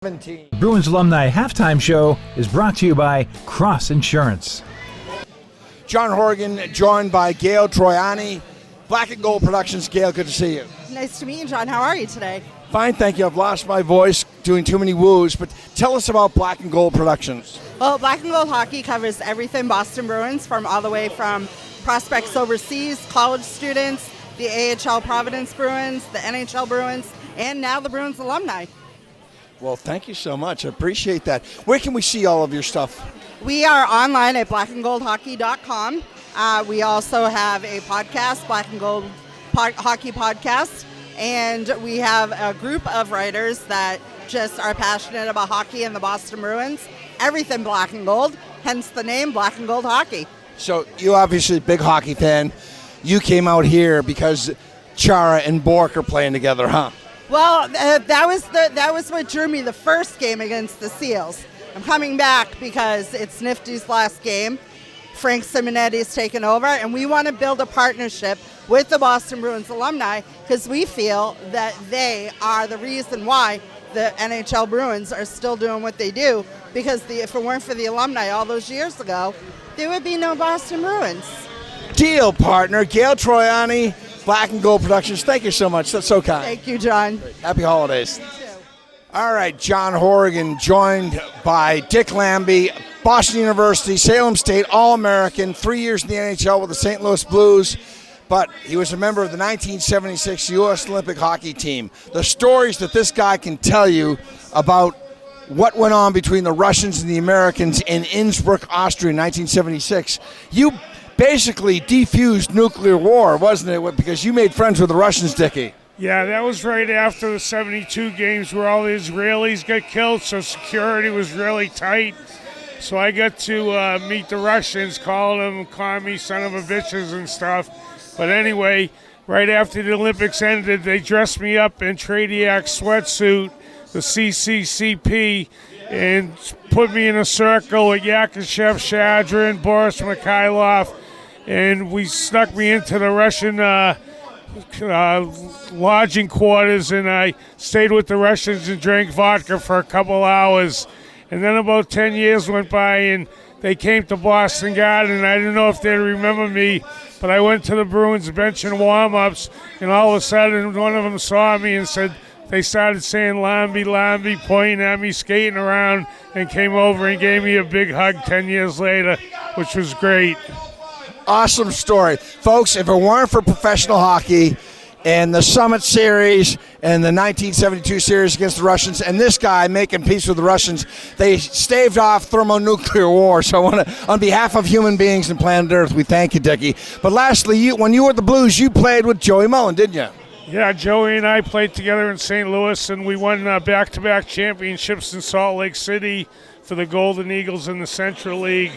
17. Bruins Alumni Halftime Show is brought to you by Cross Insurance. John Horrigan, joined by Gayle Troiani, Black and Gold Productions. Gayle, good to see you. Nice to meet you, John. How are you today? Fine, thank you. I've lost my voice doing too many woos, but tell us about Black and Gold Productions. Well, Black and Gold Hockey covers everything Boston Bruins, from all the way from prospects overseas, college students, the AHL Providence Bruins, the NHL Bruins, and now the Bruins alumni. Well, thank you so much. I appreciate that. Where can we see all of your stuff? We are online at blackandgoldhockey.com. We also have a podcast, Black and Gold Hockey Podcast, and we have a group of writers that just are passionate about hockey and the Boston Bruins. Everything Black and Gold, hence the name Black and Gold Hockey. So you obviously a big hockey fan. You came out here because Chara and Bork are playing together, huh? Well, that was what drew me the first game against the Seals. I'm coming back because it's Nifty's last game. Frank Simonetti's taken over, and we want to build a partnership with the Boston Bruins alumni because we feel that they are the reason why the NHL Bruins are still doing what they do, because if it weren't for the alumni all those years ago, there would be no Boston Bruins. Deal, partner. Gayle Troiani, Black and Gold Productions. Thank you so much. That's so kind. Thank you, John. Happy holidays. You too. All right, John Horrigan, joined by Dickie Lamby, Boston University, Salem State, All-American, 3 years in the NHL with the St. Louis Blues, but he was a member of the 1976 U.S. Olympic hockey team. The stories that this guy can tell you about what went on between the Russians and the Americans in Innsbruck, Austria in 1976. You basically defused nuclear war, wasn't it? Because you made friends with the Russians, Dickie. Yeah, that was right after the 72 games where all the Israelis got killed, so security was really tight. So I got to meet the Russians, calling them commie son of a bitches and stuff. But anyway, right after the Olympics ended, they dressed me up in Tradiac sweatsuit, the CCCP, and put me in a circle with Yakushev, Shadrin, Boris Mikhailov, and we snuck me into the Russian lodging quarters, and I stayed with the Russians and drank vodka for a couple hours. And then about 10 years went by, and they came to Boston Garden, and I didn't know if they'd remember me, but I went to the Bruins bench in warm-ups, and all of a sudden one of them saw me and said, they started saying Lamby, Lamby, pointing at me, skating around, and came over and gave me a big hug 10 years later, which was great. Awesome story. Folks, if it weren't for professional hockey and the Summit Series and the 1972 series against the Russians and this guy making peace with the Russians, they staved off thermonuclear war. So I want to, on behalf of human beings and planet Earth, we thank you, Dickie. But lastly, when you were at the Blues, you played with Joey Mullen, didn't you? Yeah, Joey and I played together in St. Louis, and we won back-to-back championships in Salt Lake City for the Golden Eagles in the Central League.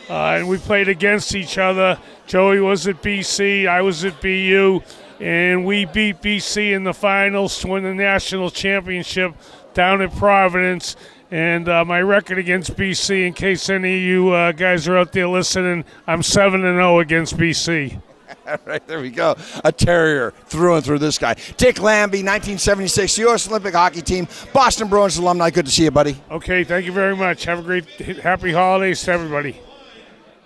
And we played against each other. Joey was at BC, I was at BU, and we beat BC in the finals to win the national championship down at Providence. And my record against BC, in case any of you guys are out there listening, I'm 7-0 against BC. All right, there we go. A terrier through and through, this guy. Dick Lamby, 1976 U.S. Olympic hockey team, Boston Bruins alumni. Good to see you, buddy. Okay, thank you very much. Have a great, happy holidays to everybody.